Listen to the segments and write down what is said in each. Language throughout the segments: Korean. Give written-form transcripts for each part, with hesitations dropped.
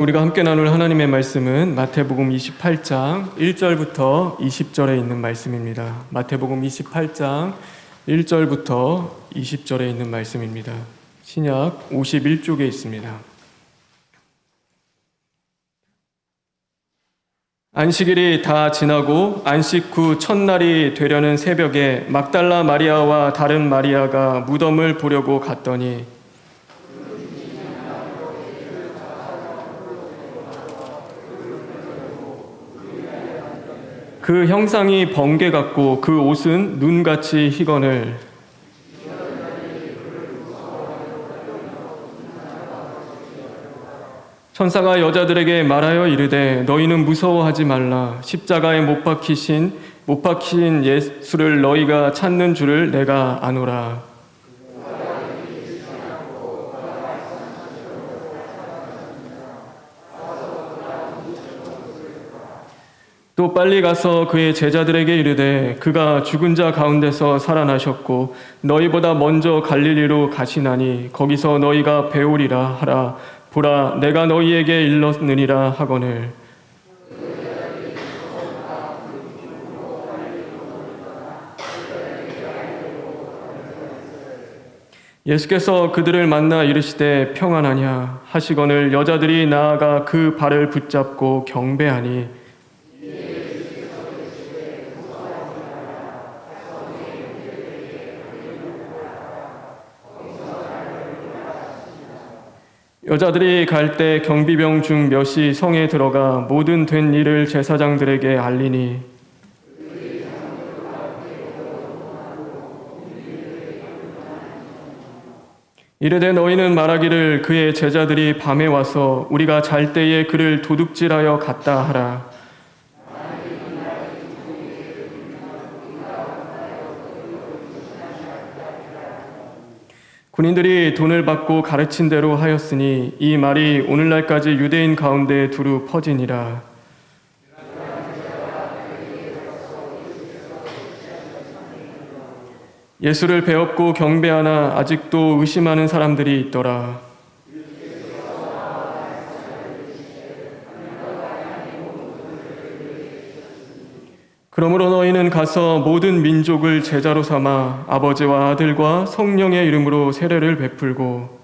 우리가 함께 나눌 하나님의 말씀은 마태복음 28장 1절부터 20절에 있는 말씀입니다. 마태복음 28장 1절부터 20절에 있는 말씀입니다. 신약 51쪽에 있습니다. 안식일이 다 지나고 안식 후 첫날이 되려는 새벽에 막달라 마리아와 다른 마리아가 무덤을 보려고 갔더니 그 형상이 번개 같고 그 옷은 눈같이 희거늘 천사가 여자들에게 말하여 이르되 너희는 무서워하지 말라. 십자가에 못 박히신 예수를 너희가 찾는 줄을 내가 아노라. 또 빨리 가서 그의 제자들에게 이르되 그가 죽은 자 가운데서 살아나셨고 너희보다 먼저 갈릴리로 가시나니 거기서 너희가 배우리라 하라. 보라, 내가 너희에게 일렀느니라 하거늘. 예수께서 그들을 만나 이르시되 평안하냐 하시거늘 여자들이 나아가 그 발을 붙잡고 경배하니 여자들이 갈 때 경비병 중 몇이 성에 들어가 모든 된 일을 제사장들에게 알리니 이르되 너희는 말하기를 그의 제자들이 밤에 와서 우리가 잘 때에 그를 도둑질하여 갔다 하라. 군인들이 돈을 받고 가르친 대로 하였으니 이 말이 오늘날까지 유대인 가운데 두루 퍼지니라. 예수를 배웠고 경배하나 아직도 의심하는 사람들이 있더라. 그러므로 너희는 가서 모든 민족을 제자로 삼아 아버지와 아들과 성령의 이름으로 세례를 베풀고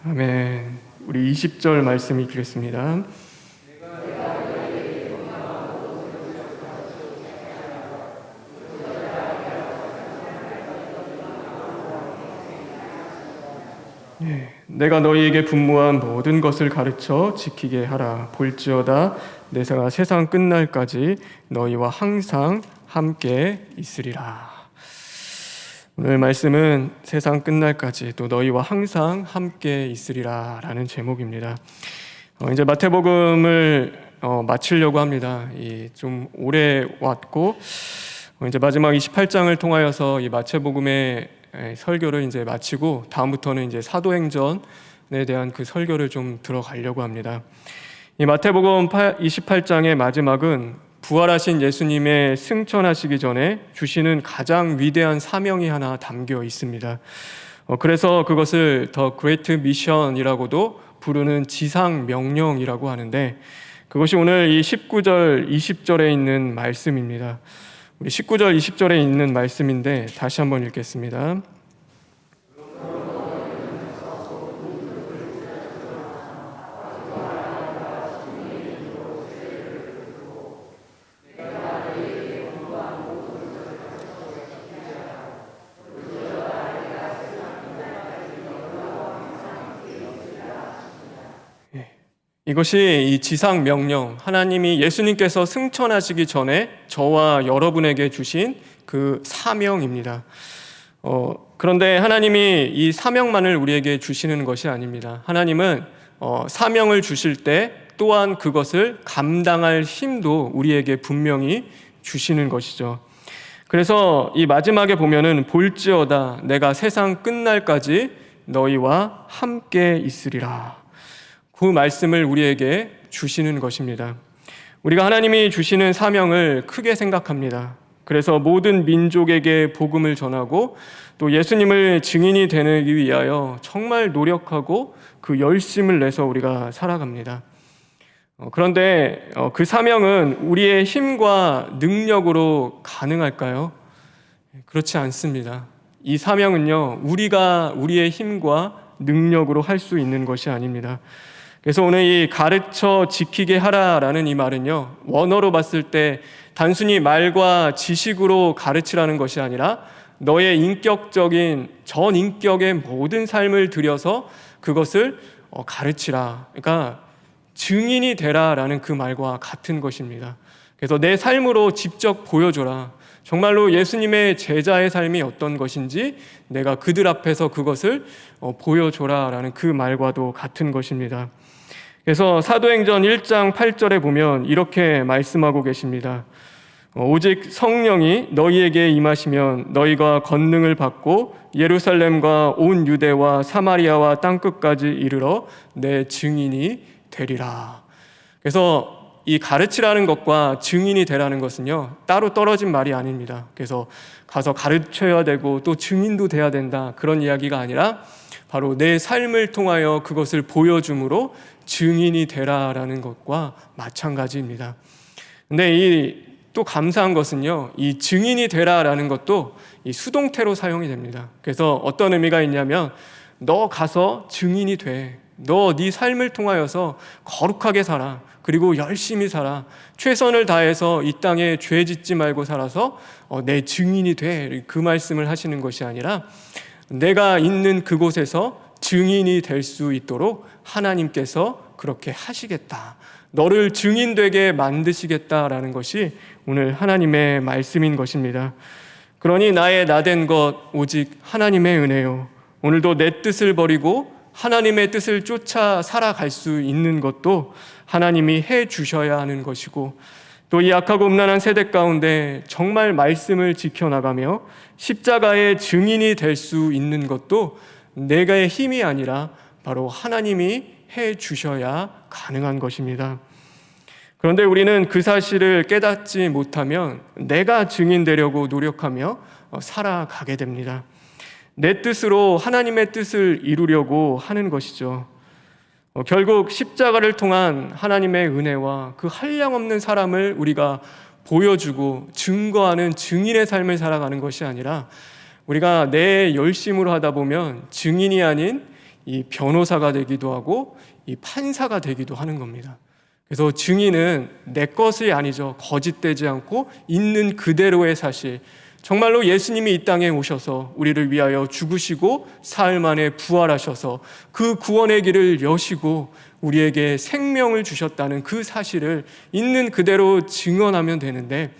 아멘. 우리 20절 말씀 읽겠습니다. 내가 너희에게 분부한 모든 것을 가르쳐 지키게 하라. 볼지어다 내가 세상 끝날까지 너희와 항상 함께 있으리라. 오늘 말씀은 세상 끝날까지 또 너희와 항상 함께 있으리라 라는 제목입니다. 이제 마태복음을 마치려고 합니다. 좀 오래 왔고 이제 마지막 28장을 통하여서 이 마태복음의 설교를 이제 마치고 다음부터는 이제 사도행전에 대한 그 설교를 좀 들어가려고 합니다. 이 마태복음 28장의 마지막은 부활하신 예수님의 승천하시기 전에 주시는 가장 위대한 사명이 하나 담겨 있습니다. 그래서 그것을 The Great Mission이라고도 부르는 지상 명령이라고 하는데 그것이 오늘 이 19절, 20절에 있는 말씀입니다. 우리 19절, 20절에 있는 말씀인데 다시 한번 읽겠습니다. 이것이 이 지상 명령, 하나님이 예수님께서 승천하시기 전에 저와 여러분에게 주신 그 사명입니다. 그런데 하나님이 이 사명만을 우리에게 주시는 것이 아닙니다. 하나님은 사명을 주실 때 또한 그것을 감당할 힘도 우리에게 분명히 주시는 것이죠. 그래서 이 마지막에 보면은 볼지어다 내가 세상 끝날까지 너희와 함께 있으리라. 그 말씀을 우리에게 주시는 것입니다. 우리가 하나님이 주시는 사명을 크게 생각합니다. 그래서 모든 민족에게 복음을 전하고 또 예수님을 증인이 되기 위하여 정말 노력하고 그 열심을 내서 우리가 살아갑니다. 그런데 그 사명은 우리의 힘과 능력으로 가능할까요? 그렇지 않습니다. 이 사명은요, 우리가 우리의 힘과 능력으로 할 수 있는 것이 아닙니다. 그래서 오늘 이 가르쳐 지키게 하라라는 이 말은요, 원어로 봤을 때 단순히 말과 지식으로 가르치라는 것이 아니라 너의 인격적인 전인격의 모든 삶을 들여서 그것을 가르치라. 그러니까 증인이 되라라는 그 말과 같은 것입니다. 그래서 내 삶으로 직접 보여줘라. 정말로 예수님의 제자의 삶이 어떤 것인지 내가 그들 앞에서 그것을 보여줘라라는 그 말과도 같은 것입니다. 그래서 사도행전 1장 8절에 보면 이렇게 말씀하고 계십니다. 오직 성령이 너희에게 임하시면 너희가 권능을 받고 예루살렘과 온 유대와 사마리아와 땅끝까지 이르러 내 증인이 되리라. 그래서 이 가르치라는 것과 증인이 되라는 것은요, 따로 떨어진 말이 아닙니다. 그래서 가서 가르쳐야 되고 또 증인도 돼야 된다, 그런 이야기가 아니라 바로 내 삶을 통하여 그것을 보여줌으로 증인이 되라라는 것과 마찬가지입니다. 근데 또 감사한 것은요, 이 증인이 되라라는 것도 이 수동태로 사용이 됩니다. 그래서 어떤 의미가 있냐면 너 가서 증인이 돼. 너 네 삶을 통하여서 거룩하게 살아. 그리고 열심히 살아. 최선을 다해서 이 땅에 죄 짓지 말고 살아서 내 증인이 돼. 그 말씀을 하시는 것이 아니라 내가 있는 그곳에서 증인이 될 수 있도록 하나님께서 그렇게 하시겠다. 너를 증인되게 만드시겠다라는 것이 오늘 하나님의 말씀인 것입니다. 그러니 나의 나된 것 오직 하나님의 은혜요. 오늘도 내 뜻을 버리고 하나님의 뜻을 쫓아 살아갈 수 있는 것도 하나님이 해 주셔야 하는 것이고, 또 이 악하고 음란한 세대 가운데 정말 말씀을 지켜나가며 십자가의 증인이 될 수 있는 것도 내가의 힘이 아니라 바로 하나님이 해 주셔야 가능한 것입니다. 그런데 우리는 그 사실을 깨닫지 못하면 내가 증인되려고 노력하며 살아가게 됩니다. 내 뜻으로 하나님의 뜻을 이루려고 하는 것이죠. 결국 십자가를 통한 하나님의 은혜와 그 한량없는 사람을 우리가 보여주고 증거하는 증인의 삶을 살아가는 것이 아니라 우리가 내 열심으로 하다 보면 증인이 아닌 이 변호사가 되기도 하고 이 판사가 되기도 하는 겁니다. 그래서 증인은 내 것이 아니죠. 거짓되지 않고 있는 그대로의 사실, 정말로 예수님이 이 땅에 오셔서 우리를 위하여 죽으시고 사흘 만에 부활하셔서 그 구원의 길을 여시고 우리에게 생명을 주셨다는 그 사실을 있는 그대로 증언하면 되는데,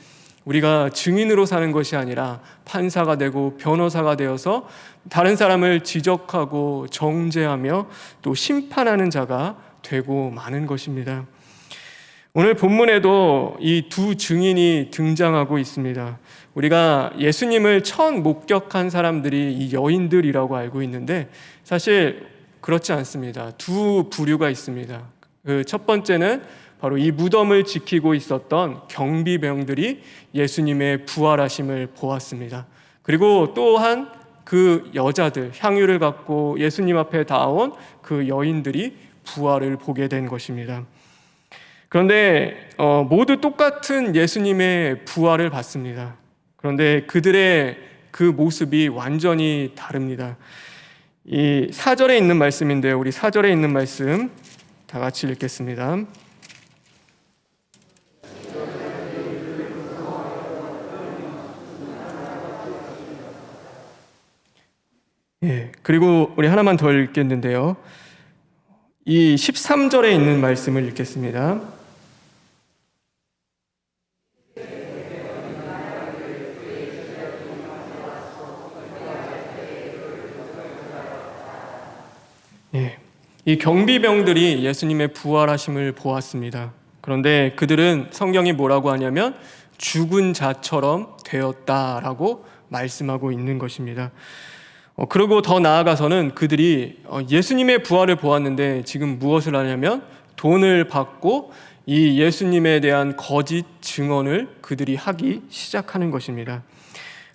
우리가 증인으로 사는 것이 아니라 판사가 되고 변호사가 되어서 다른 사람을 지적하고 정죄하며 또 심판하는 자가 되고 마는 것입니다. 오늘 본문에도 이 두 증인이 등장하고 있습니다. 우리가 예수님을 처음 목격한 사람들이 이 여인들이라고 알고 있는데 사실 그렇지 않습니다. 두 부류가 있습니다. 그 첫 번째는 바로 이 무덤을 지키고 있었던 경비병들이 예수님의 부활하심을 보았습니다. 그리고 또한 그 여자들, 향유를 갖고 예수님 앞에 닿아온 그 여인들이 부활을 보게 된 것입니다. 그런데 모두 똑같은 예수님의 부활을 봤습니다. 그런데 그들의 그 모습이 완전히 다릅니다. 이 4절에 있는 말씀인데요. 우리 4절에 있는 말씀 다 같이 읽겠습니다. 그리고 우리 하나만 더 읽겠는데요. 이 13절에 있는 말씀을 읽겠습니다. 이 경비병들이 예수님의 부활하심을 보았습니다. 그런데 그들은 성경이 뭐라고 하냐면 죽은 자처럼 되었다라고 말씀하고 있는 것입니다. 그리고 더 나아가서는 그들이 예수님의 부활을 보았는데 지금 무엇을 하냐면 돈을 받고 이 예수님에 대한 거짓 증언을 그들이 하기 시작하는 것입니다.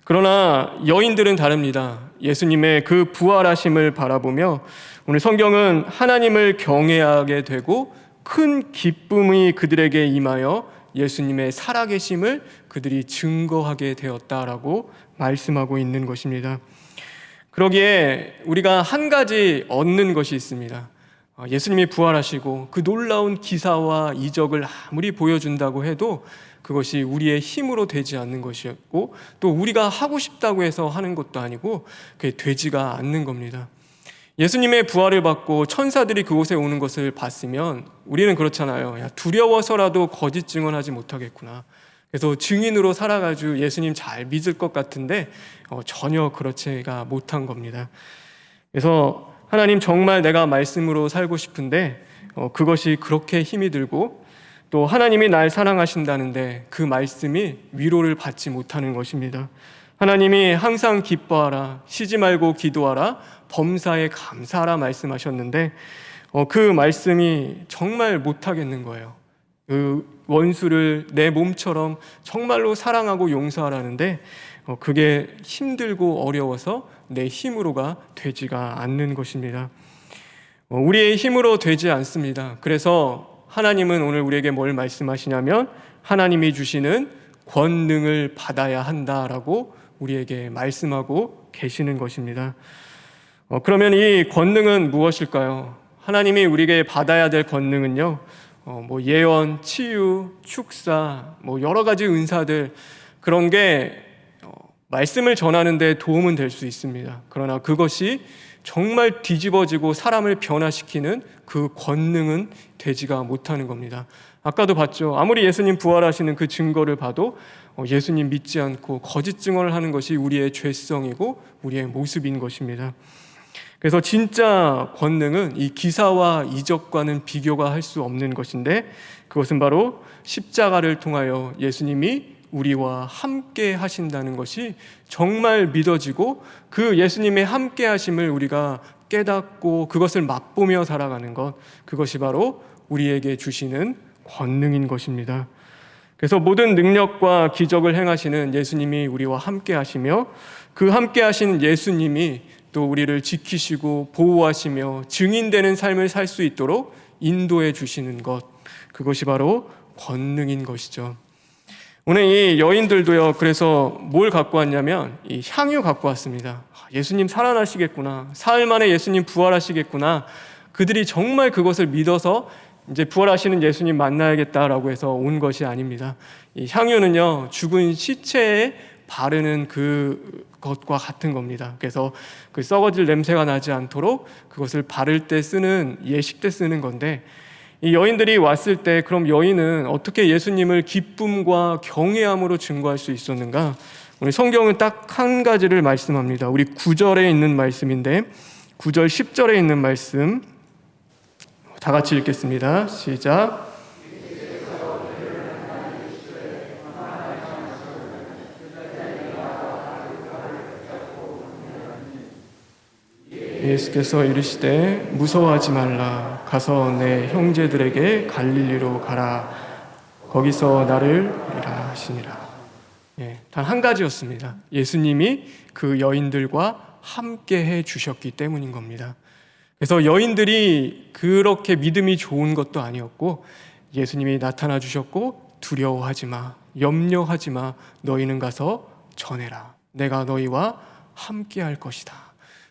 그러나 여인들은 다릅니다. 예수님의 그 부활하심을 바라보며 오늘 성경은 하나님을 경외하게 되고 큰 기쁨이 그들에게 임하여 예수님의 살아계심을 그들이 증거하게 되었다라고 말씀하고 있는 것입니다. 그러기에 우리가 한 가지 얻는 것이 있습니다. 예수님이 부활하시고 그 놀라운 기사와 이적을 아무리 보여준다고 해도 그것이 우리의 힘으로 되지 않는 것이었고 또 우리가 하고 싶다고 해서 하는 것도 아니고 그게 되지가 않는 겁니다. 예수님의 부활을 받고 천사들이 그곳에 오는 것을 봤으면 우리는 그렇잖아요. 야, 두려워서라도 거짓 증언하지 못하겠구나. 그래서 증인으로 살아가지고 예수님 잘 믿을 것 같은데 전혀 그렇지가 못한 겁니다. 그래서 하나님 정말 내가 말씀으로 살고 싶은데 그것이 그렇게 힘이 들고 또 하나님이 날 사랑하신다는데 그 말씀이 위로를 받지 못하는 것입니다. 하나님이 항상 기뻐하라, 쉬지 말고 기도하라, 범사에 감사하라 말씀하셨는데 그 말씀이 정말 못하겠는 거예요. 그 원수를 내 몸처럼 정말로 사랑하고 용서하라는데 그게 힘들고 어려워서 내 힘으로가 되지가 않는 것입니다. 우리의 힘으로 되지 않습니다. 그래서 하나님은 오늘 우리에게 뭘 말씀하시냐면 하나님이 주시는 권능을 받아야 한다라고 우리에게 말씀하고 계시는 것입니다. 그러면 이 권능은 무엇일까요? 하나님이 우리에게 받아야 될 권능은요, 예언, 치유, 축사, 여러 가지 은사들 그런 게 말씀을 전하는 데 도움은 될 수 있습니다. 그러나 그것이 정말 뒤집어지고 사람을 변화시키는 그 권능은 되지가 못하는 겁니다. 아까도 봤죠. 아무리 예수님 부활하시는 그 증거를 봐도 예수님 믿지 않고 거짓 증언을 하는 것이 우리의 죄성이고 우리의 모습인 것입니다. 그래서 진짜 권능은 이 기사와 이적과는 비교가 할 수 없는 것인데 그것은 바로 십자가를 통하여 예수님이 우리와 함께 하신다는 것이 정말 믿어지고 그 예수님의 함께 하심을 우리가 깨닫고 그것을 맛보며 살아가는 것, 그것이 바로 우리에게 주시는 권능인 것입니다. 그래서 모든 능력과 기적을 행하시는 예수님이 우리와 함께 하시며 그 함께 하시는 예수님이 또 우리를 지키시고 보호하시며 증인되는 삶을 살 수 있도록 인도해 주시는 것, 그것이 바로 권능인 것이죠. 오늘 이 여인들도요, 그래서 뭘 갖고 왔냐면 이 향유 갖고 왔습니다. 예수님 살아나시겠구나, 사흘 만에 예수님 부활하시겠구나. 그들이 정말 그것을 믿어서 이제 부활하시는 예수님 만나야겠다라고 해서 온 것이 아닙니다. 이 향유는요, 죽은 시체에 바르는 그것과 같은 겁니다. 그래서 그 썩어질 냄새가 나지 않도록 그것을 바를 때 쓰는, 예식 때 쓰는 건데, 이 여인들이 왔을 때 그럼 여인은 어떻게 예수님을 기쁨과 경외함으로 증거할 수 있었는가? 우리 성경은 딱 한 가지를 말씀합니다. 우리 9절에 있는 말씀인데 9절 10절에 있는 말씀 다 같이 읽겠습니다. 시작. 예수께서 이르시되 무서워하지 말라. 가서 내 형제들에게 갈릴리로 가라. 거기서 나를 보리라 하시니라. 단 한 가지였습니다. 예수님이 그 여인들과 함께 해 주셨기 때문인 겁니다. 그래서 여인들이 그렇게 믿음이 좋은 것도 아니었고 예수님이 나타나 주셨고 두려워하지 마, 염려하지 마, 너희는 가서 전해라. 내가 너희와 함께 할 것이다.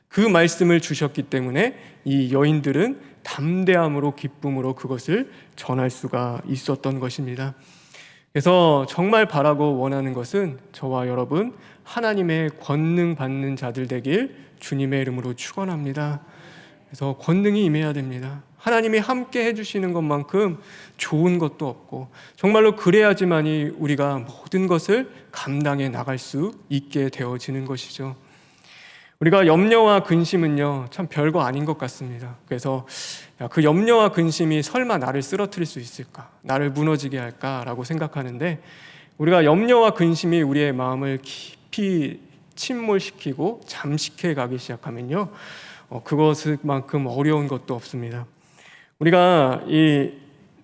그 말씀을 주셨기 때문에 이 여인들은 담대함으로 기쁨으로 그것을 전할 수가 있었던 것입니다. 그래서 정말 바라고 원하는 것은 저와 여러분 하나님의 권능 받는 자들 되길 주님의 이름으로 축원합니다. 그래서 권능이 임해야 됩니다. 하나님이 함께 해주시는 것만큼 좋은 것도 없고 정말로 그래야지만이 우리가 모든 것을 감당해 나갈 수 있게 되어지는 것이죠. 우리가 염려와 근심은요 참 별거 아닌 것 같습니다. 그래서 그 염려와 근심이 설마 나를 쓰러뜨릴 수 있을까, 나를 무너지게 할까라고 생각하는데 우리가 염려와 근심이 우리의 마음을 깊이 침몰시키고 잠식해 가기 시작하면요 그것만큼 어려운 것도 없습니다. 우리가 이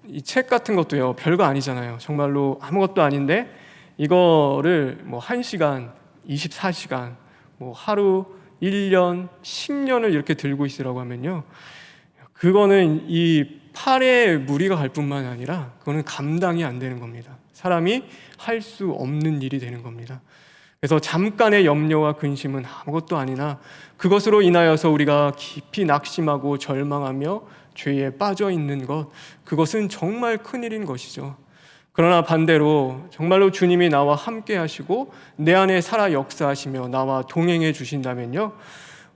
이 책 같은 것도요, 별거 아니잖아요. 정말로 아무것도 아닌데 이거를 뭐 1시간, 24시간, 뭐 하루, 1년, 10년을 이렇게 들고 있으라고 하면요, 그거는 이 팔에 무리가 갈 뿐만 아니라 그거는 감당이 안 되는 겁니다. 사람이 할 수 없는 일이 되는 겁니다. 그래서 잠깐의 염려와 근심은 아무것도 아니나 그것으로 인하여서 우리가 깊이 낙심하고 절망하며 죄에 빠져 있는 것, 그것은 정말 큰일인 것이죠. 그러나 반대로 정말로 주님이 나와 함께 하시고 내 안에 살아 역사하시며 나와 동행해 주신다면요,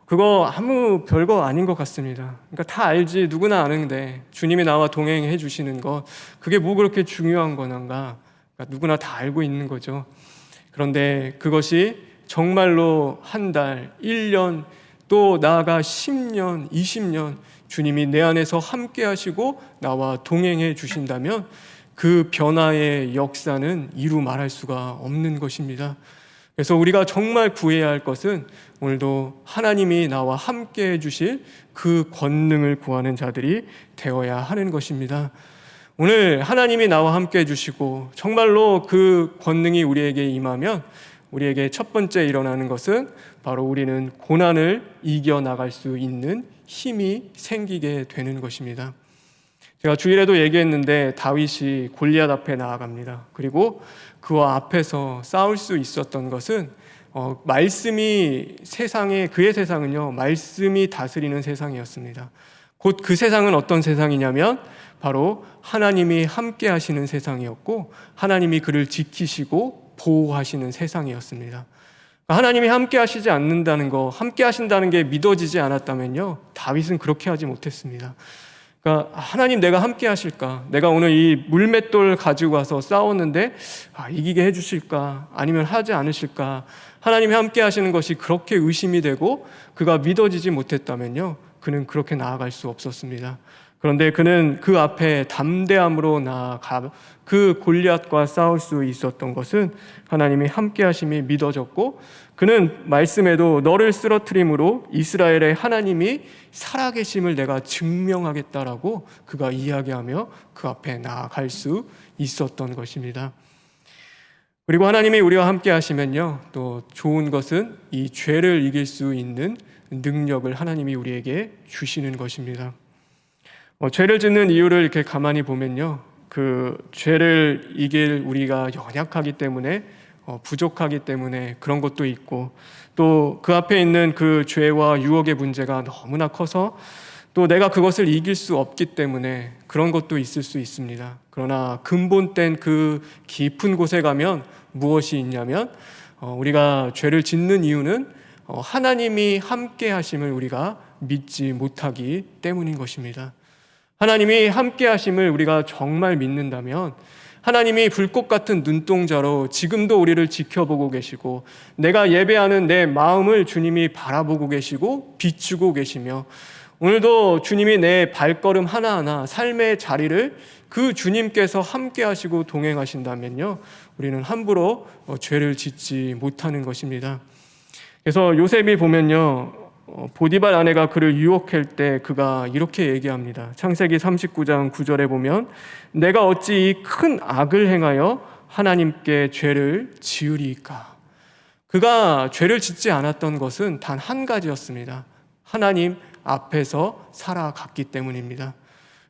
그거 아무 별거 아닌 것 같습니다. 그러니까 다 알지, 누구나 아는데 주님이 나와 동행해 주시는 것, 그게 뭐 그렇게 중요한 거는가? 그러니까 누구나 다 알고 있는 거죠. 그런데 그것이 정말로 한 달, 1년, 또 나아가 10년, 20년 주님이 내 안에서 함께 하시고 나와 동행해 주신다면 그 변화의 역사는 이루 말할 수가 없는 것입니다. 그래서 우리가 정말 구해야 할 것은 오늘도 하나님이 나와 함께 해주실 그 권능을 구하는 자들이 되어야 하는 것입니다. 오늘 하나님이 나와 함께 해주시고 정말로 그 권능이 우리에게 임하면 우리에게 첫 번째 일어나는 것은 바로 우리는 고난을 이겨나갈 수 있는 힘이 생기게 되는 것입니다. 제가 주일에도 얘기했는데 다윗이 골리앗 앞에 나아갑니다. 그리고 그와 앞에서 싸울 수 있었던 것은 말씀이 그의 세상은요, 말씀이 다스리는 세상이었습니다. 곧 그 세상은 어떤 세상이냐면 바로 하나님이 함께 하시는 세상이었고 하나님이 그를 지키시고 보호하시는 세상이었습니다. 하나님이 함께 하시지 않는다는 거, 함께 하신다는 게 믿어지지 않았다면요, 다윗은 그렇게 하지 못했습니다. 그러니까 하나님, 내가 함께 하실까? 내가 오늘 이 물맷돌 가지고 와서 싸웠는데 이기게 해주실까? 아니면 하지 않으실까? 하나님이 함께 하시는 것이 그렇게 의심이 되고 그가 믿어지지 못했다면요, 그는 그렇게 나아갈 수 없었습니다. 그런데 그는 그 앞에 담대함으로 나아가 그 골리앗과 싸울 수 있었던 것은 하나님이 함께 하심이 믿어졌고, 그는 말씀에도 너를 쓰러뜨림으로 이스라엘의 하나님이 살아계심을 내가 증명하겠다라고 그가 이야기하며 그 앞에 나아갈 수 있었던 것입니다. 그리고 하나님이 우리와 함께 하시면요, 또 좋은 것은 이 죄를 이길 수 있는 능력을 하나님이 우리에게 주시는 것입니다. 죄를 짓는 이유를 이렇게 가만히 보면요, 그 죄를 이길 우리가 연약하기 때문에, 부족하기 때문에 그런 것도 있고, 또 그 앞에 있는 그 죄와 유혹의 문제가 너무나 커서 또 내가 그것을 이길 수 없기 때문에 그런 것도 있을 수 있습니다. 그러나 근본된 그 깊은 곳에 가면 무엇이 있냐면 우리가 죄를 짓는 이유는 하나님이 함께 하심을 우리가 믿지 못하기 때문인 것입니다. 하나님이 함께 하심을 우리가 정말 믿는다면 하나님이 불꽃 같은 눈동자로 지금도 우리를 지켜보고 계시고 내가 예배하는 내 마음을 주님이 바라보고 계시고 비추고 계시며 오늘도 주님이 내 발걸음 하나하나 삶의 자리를 그 주님께서 함께 하시고 동행하신다면요, 우리는 함부로 죄를 짓지 못하는 것입니다. 그래서 요셉이 보면요, 보디발 아내가 그를 유혹할 때 그가 이렇게 얘기합니다. 창세기 39장 9절에 보면 내가 어찌 이 큰 악을 행하여 하나님께 죄를 지으리까. 그가 죄를 짓지 않았던 것은 단 한 가지였습니다. 하나님 앞에서 살아갔기 때문입니다.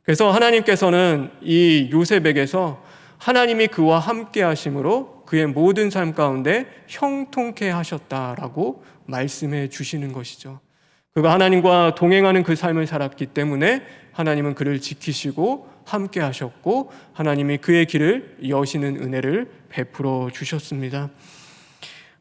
그래서 하나님께서는 이 요셉에게서 하나님이 그와 함께 하심으로 그의 모든 삶 가운데 형통케 하셨다라고 말씀해 주시는 것이죠. 그가 하나님과 동행하는 그 삶을 살았기 때문에 하나님은 그를 지키시고 함께 하셨고 하나님이 그의 길을 여시는 은혜를 베풀어 주셨습니다.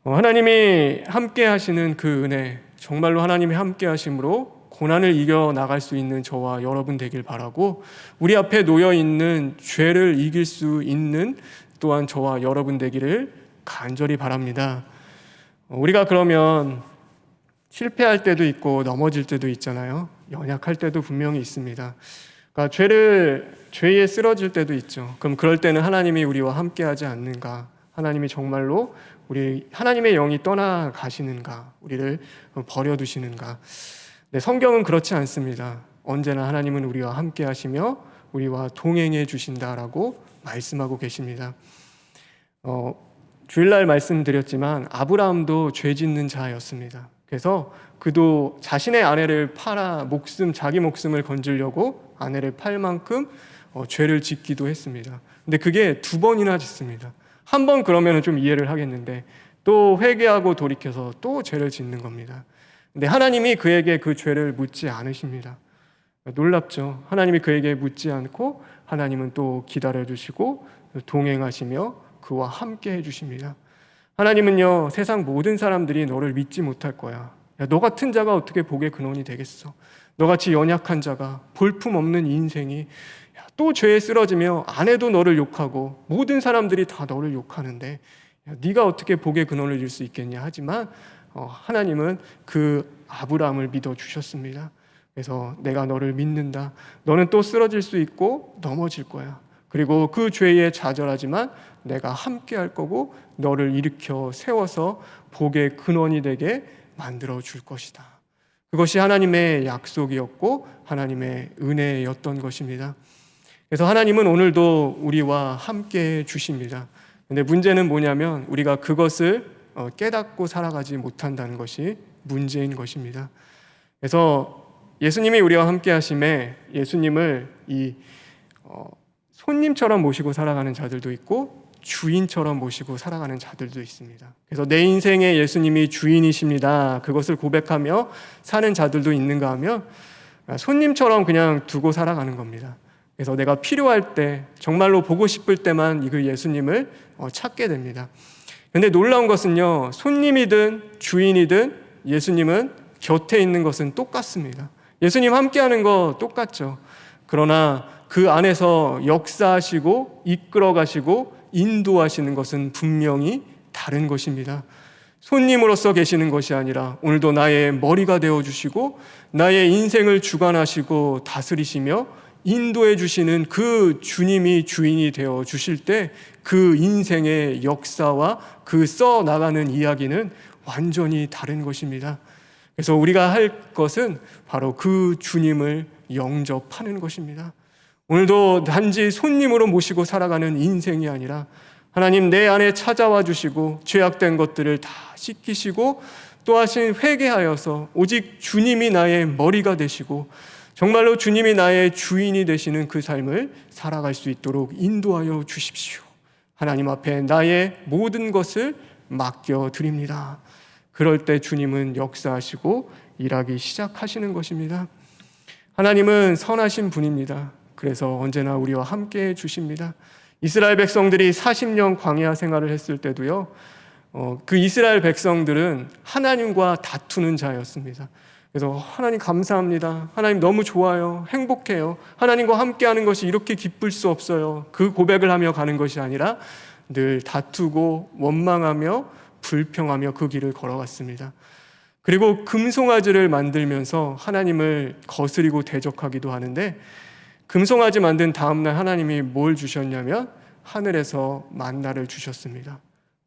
하나님이 함께 하시는 그 은혜, 정말로 하나님이 함께 하심으로 고난을 이겨나갈 수 있는 저와 여러분 되길 바라고, 우리 앞에 놓여있는 죄를 이길 수 있는 또한 저와 여러분 되기를 간절히 바랍니다. 우리가 그러면 실패할 때도 있고 넘어질 때도 있잖아요. 연약할 때도 분명히 있습니다. 그러니까 죄에 쓰러질 때도 있죠. 그럼 그럴 때는 하나님이 우리와 함께하지 않는가? 하나님이 정말로 하나님의 영이 떠나가시는가? 우리를 버려두시는가? 네, 성경은 그렇지 않습니다. 언제나 하나님은 우리와 함께하시며 우리와 동행해 주신다라고 말씀하고 계십니다. 주일날 말씀드렸지만 아브라함도 죄 짓는 자였습니다. 그래서 그도 자신의 아내를 팔아 자기 목숨을 건지려고 아내를 팔 만큼 죄를 짓기도 했습니다. 근데 그게 2번이나 짓습니다. 한 번 그러면 좀 이해를 하겠는데 또 회개하고 돌이켜서 또 죄를 짓는 겁니다. 근데 하나님이 그에게 그 죄를 묻지 않으십니다. 놀랍죠. 하나님이 그에게 묻지 않고 하나님은 또 기다려주시고 동행하시며 그와 함께 해주십니다. 하나님은요, 세상 모든 사람들이 너를 믿지 못할 거야. 야, 너 같은 자가 어떻게 복의 근원이 되겠어? 너같이 연약한 자가, 볼품없는 인생이 또 죄에 쓰러지며 아내도 너를 욕하고 모든 사람들이 다 너를 욕하는데 네가 어떻게 복의 근원을 줄 수 있겠냐 하지만 하나님은 그 아브라함을 믿어주셨습니다. 그래서 내가 너를 믿는다. 너는 또 쓰러질 수 있고 넘어질 거야. 그리고 그 죄에 좌절하지만 내가 함께 할 거고 너를 일으켜 세워서 복의 근원이 되게 만들어 줄 것이다. 그것이 하나님의 약속이었고 하나님의 은혜였던 것입니다. 그래서 하나님은 오늘도 우리와 함께 주십니다. 근데 문제는 뭐냐면 우리가 그것을 깨닫고 살아가지 못한다는 것이 문제인 것입니다. 그래서 예수님이 우리와 함께 하심에 예수님을 손님처럼 모시고 살아가는 자들도 있고 주인처럼 모시고 살아가는 자들도 있습니다. 그래서 내 인생에 예수님이 주인이십니다. 그것을 고백하며 사는 자들도 있는가 하면 손님처럼 그냥 두고 살아가는 겁니다. 그래서 내가 필요할 때 정말로 보고 싶을 때만 그 예수님을 찾게 됩니다. 그런데 놀라운 것은요, 손님이든 주인이든 예수님은 곁에 있는 것은 똑같습니다. 예수님 함께하는 거 똑같죠. 그러나 그 안에서 역사하시고 이끌어가시고 인도하시는 것은 분명히 다른 것입니다. 손님으로서 계시는 것이 아니라 오늘도 나의 머리가 되어주시고 나의 인생을 주관하시고 다스리시며 인도해 주시는 그 주님이 주인이 되어 주실 때 그 인생의 역사와 그 써나가는 이야기는 완전히 다른 것입니다. 그래서 우리가 할 것은 바로 그 주님을 영접하는 것입니다. 오늘도 단지 손님으로 모시고 살아가는 인생이 아니라 하나님 내 안에 찾아와 주시고 죄악된 것들을 다 씻기시고 또하신 회개하여서 오직 주님이 나의 머리가 되시고 정말로 주님이 나의 주인이 되시는 그 삶을 살아갈 수 있도록 인도하여 주십시오. 하나님 앞에 나의 모든 것을 맡겨드립니다. 그럴 때 주님은 역사하시고 일하기 시작하시는 것입니다. 하나님은 선하신 분입니다. 그래서 언제나 우리와 함께 해주십니다. 이스라엘 백성들이 40년 광야 생활을 했을 때도요, 그 이스라엘 백성들은 하나님과 다투는 자였습니다. 그래서 하나님 감사합니다. 하나님 너무 좋아요. 행복해요. 하나님과 함께하는 것이 이렇게 기쁠 수 없어요. 그 고백을 하며 가는 것이 아니라 늘 다투고 원망하며 불평하며 그 길을 걸어갔습니다. 그리고 금송아지를 만들면서 하나님을 거스리고 대적하기도 하는데 금송아지 만든 다음날 하나님이 뭘 주셨냐면 하늘에서 만나를 주셨습니다.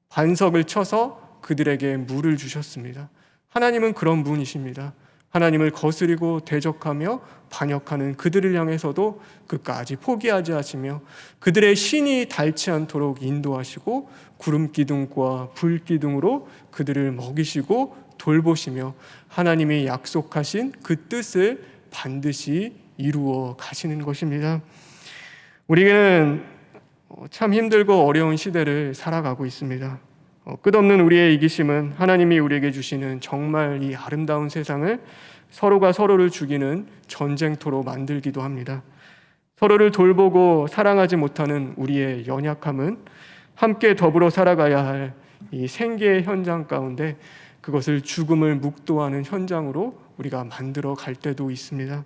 반석을 쳐서 그들에게 물을 주셨습니다. 하나님은 그런 분이십니다. 하나님을 거스리고 대적하며 반역하는 그들을 향해서도 끝까지 포기하지 하시며 그들의 신이 닳지 않도록 인도하시고 구름기둥과 불기둥으로 그들을 먹이시고 돌보시며 하나님이 약속하신 그 뜻을 반드시 이루어 가시는 것입니다. 우리는 참 힘들고 어려운 시대를 살아가고 있습니다. 끝없는 우리의 이기심은 하나님이 우리에게 주시는 정말 이 아름다운 세상을 서로가 서로를 죽이는 전쟁터로 만들기도 합니다. 서로를 돌보고 사랑하지 못하는 우리의 연약함은 함께 더불어 살아가야 할 이 생계의 현장 가운데 그것을 죽음을 묵도하는 현장으로 우리가 만들어 갈 때도 있습니다.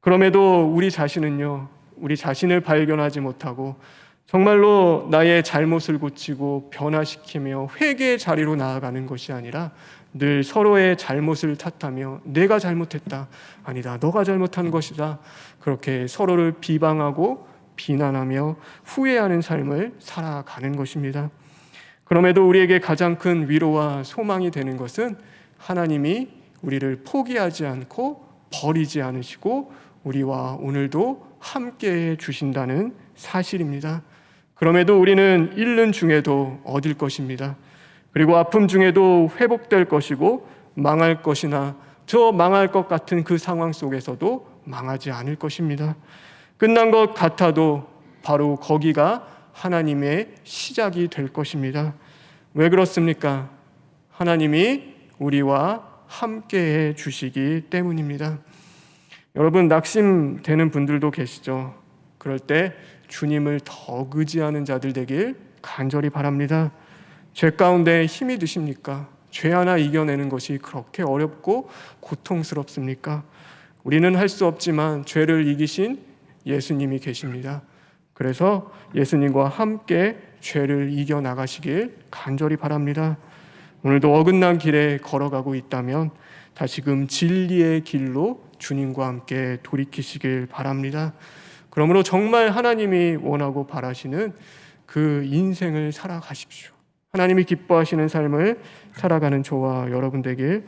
그럼에도 우리 자신은요, 우리 자신을 발견하지 못하고 정말로 나의 잘못을 고치고 변화시키며 회개의 자리로 나아가는 것이 아니라 늘 서로의 잘못을 탓하며 내가 잘못했다, 아니다, 너가 잘못한 것이다, 그렇게 서로를 비방하고 비난하며 후회하는 삶을 살아가는 것입니다. 그럼에도 우리에게 가장 큰 위로와 소망이 되는 것은 하나님이 우리를 포기하지 않고 버리지 않으시고 우리와 오늘도 함께해 주신다는 사실입니다. 그럼에도 우리는 잃는 중에도 얻을 것입니다. 그리고 아픔 중에도 회복될 것이고 망할 것이나 저 망할 것 같은 그 상황 속에서도 망하지 않을 것입니다. 끝난 것 같아도 바로 거기가 하나님의 시작이 될 것입니다. 왜 그렇습니까? 하나님이 우리와 함께해 주시기 때문입니다. 여러분, 낙심되는 분들도 계시죠? 그럴 때 주님을 더 의지하는 자들 되길 간절히 바랍니다. 죄 가운데 힘이 드십니까? 죄 하나 이겨내는 것이 그렇게 어렵고 고통스럽습니까? 우리는 할 수 없지만 죄를 이기신 예수님이 계십니다. 그래서 예수님과 함께 죄를 이겨나가시길 간절히 바랍니다. 오늘도 어긋난 길에 걸어가고 있다면 다시금 진리의 길로 주님과 함께 돌이키시길 바랍니다. 그러므로 정말 하나님이 원하고 바라시는 그 인생을 살아가십시오. 하나님이 기뻐하시는 삶을 살아가는 저와 여러분 되길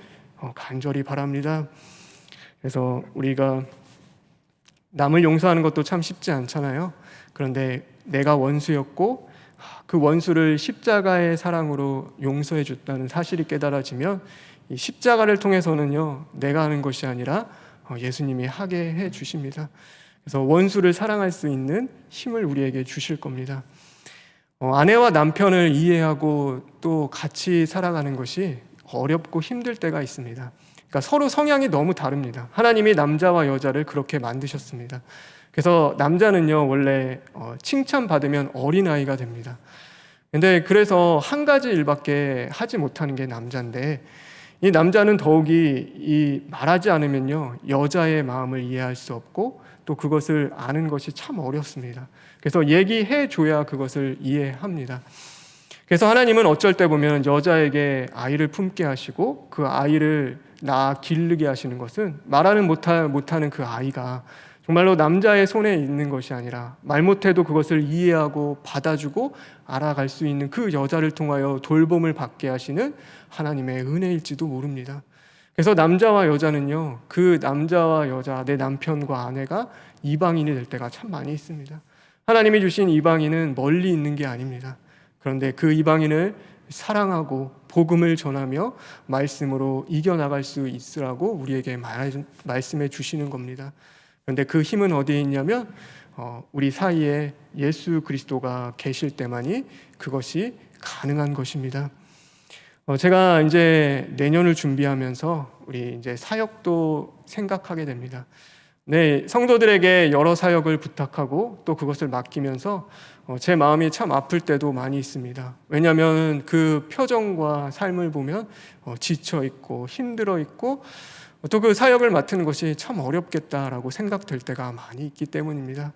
간절히 바랍니다. 그래서 우리가 남을 용서하는 것도 참 쉽지 않잖아요. 그런데 내가 원수였고 그 원수를 십자가의 사랑으로 용서해 줬다는 사실이 깨달아지면 이 십자가를 통해서는요, 내가 하는 것이 아니라 예수님이 하게 해 주십니다. 그래서 원수를 사랑할 수 있는 힘을 우리에게 주실 겁니다. 아내와 남편을 이해하고 또 같이 살아가는 것이 어렵고 힘들 때가 있습니다. 그러니까 서로 성향이 너무 다릅니다. 하나님이 남자와 여자를 그렇게 만드셨습니다. 그래서 남자는요, 원래 칭찬받으면 어린아이가 됩니다. 근데 그래서 한 가지 일밖에 하지 못하는 게 남자인데, 이 남자는 더욱이 말하지 않으면요, 여자의 마음을 이해할 수 없고 또 그것을 아는 것이 참 어렵습니다. 그래서 얘기해 줘야 그것을 이해합니다. 그래서 하나님은 어쩔 때 보면 여자에게 아이를 품게 하시고 그 아이를 낳아 기르게 하시는 것은 말하는 못하는 그 아이가 정말로 남자의 손에 있는 것이 아니라 말 못해도 그것을 이해하고 받아주고 알아갈 수 있는 그 여자를 통하여 돌봄을 받게 하시는 하나님의 은혜일지도 모릅니다. 그래서 남자와 여자는요, 그 남자와 여자, 내 남편과 아내가 이방인이 될 때가 참 많이 있습니다. 하나님이 주신 이방인은 멀리 있는 게 아닙니다. 그런데 그 이방인을 사랑하고 복음을 전하며 말씀으로 이겨나갈 수 있으라고 우리에게 말씀해 주시는 겁니다. 그런데 그 힘은 어디에 있냐면 우리 사이에 예수 그리스도가 계실 때만이 그것이 가능한 것입니다. 제가 이제 내년을 준비하면서 우리 이제 사역도 생각하게 됩니다. 네, 성도들에게 여러 사역을 부탁하고 또 그것을 맡기면서 제 마음이 참 아플 때도 많이 있습니다. 왜냐하면 그 표정과 삶을 보면 지쳐 있고 힘들어 있고 또 그 사역을 맡는 것이 참 어렵겠다라고 생각될 때가 많이 있기 때문입니다.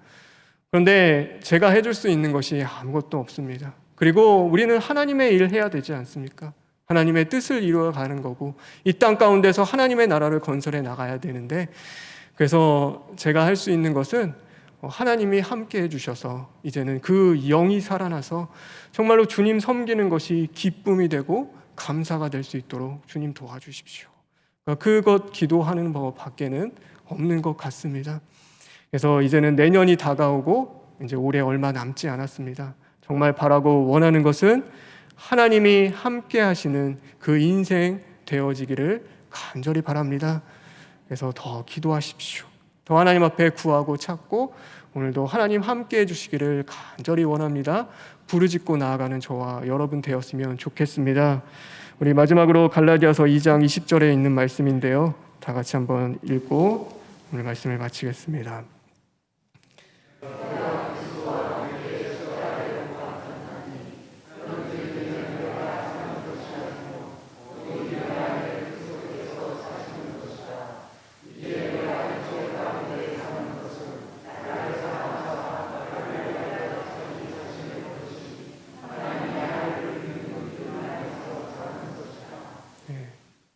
그런데 제가 해줄 수 있는 것이 아무것도 없습니다. 그리고 우리는 하나님의 일 해야 되지 않습니까? 하나님의 뜻을 이루어가는 거고 이 땅 가운데서 하나님의 나라를 건설해 나가야 되는데, 그래서 제가 할 수 있는 것은 하나님이 함께 해주셔서 이제는 그 영이 살아나서 정말로 주님 섬기는 것이 기쁨이 되고 감사가 될 수 있도록 주님 도와주십시오. 그것 기도하는 법 밖에는 없는 것 같습니다. 그래서 이제는 내년이 다가오고 이제 올해 얼마 남지 않았습니다. 정말 바라고 원하는 것은 하나님이 함께 하시는 그 인생 되어지기를 간절히 바랍니다. 그래서 더 기도하십시오. 더 하나님 앞에 구하고 찾고 오늘도 하나님 함께 해주시기를 간절히 원합니다. 부르짖고 나아가는 저와 여러분 되었으면 좋겠습니다. 우리 마지막으로 갈라디아서 2장 20절에 있는 말씀인데요, 다 같이 한번 읽고 오늘 말씀을 마치겠습니다.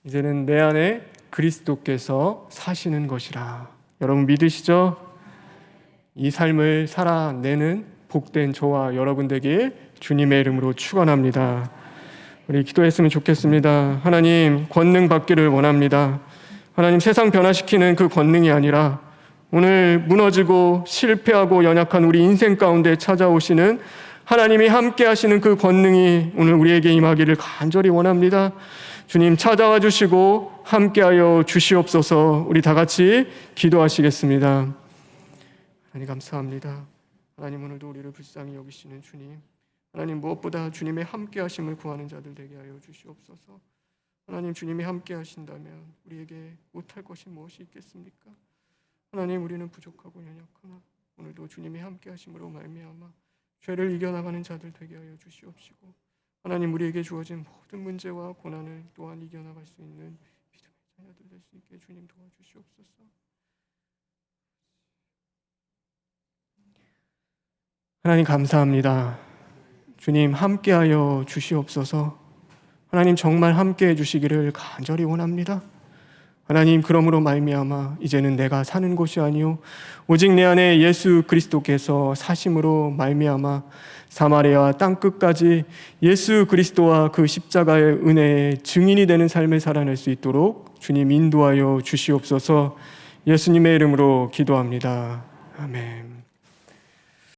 이제는 내 안에 그리스도께서 사시는 것이라. 여러분 믿으시죠? 이 삶을 살아내는 복된 저와 여러분 되길 주님의 이름으로 축원합니다. 우리 기도했으면 좋겠습니다. 하나님, 권능 받기를 원합니다. 하나님, 세상 변화시키는 그 권능이 아니라 오늘 무너지고 실패하고 연약한 우리 인생 가운데 찾아오시는 하나님이 함께 하시는 그 권능이 오늘 우리에게 임하기를 간절히 원합니다. 주님 찾아와 주시고 함께하여 주시옵소서. 우리 다 같이 기도하시겠습니다. 하나님 감사합니다. 하나님 오늘도 우리를 불쌍히 여기시는 주님, 하나님 무엇보다 주님의 함께 하심을 구하는 자들 되게 하여 주시옵소서. 하나님 주님이 함께 하신다면 우리에게 못할 것이 무엇이 있겠습니까? 하나님 우리는 부족하고 연약하나 오늘도 주님이 함께 하심으로 말미암아 죄를 이겨나가는 자들 되게 하여 주시옵시고, 하나님 우리에게 주어진 모든 문제와 고난을 또한 이겨나갈 수 있는 믿음의 자녀들 될 수 있게 주님 도와주시옵소서. 하나님 감사합니다. 주님 함께하여 주시옵소서. 하나님 정말 함께해 주시기를 간절히 원합니다. 하나님 그러므로 말미암아 이제는 내가 사는 곳이 아니요 오직 내 안에 예수 그리스도께서 사심으로 말미암아 사마리아 땅끝까지 예수 그리스도와 그 십자가의 은혜의 증인이 되는 삶을 살아낼 수 있도록 주님 인도하여 주시옵소서. 예수님의 이름으로 기도합니다. 아멘.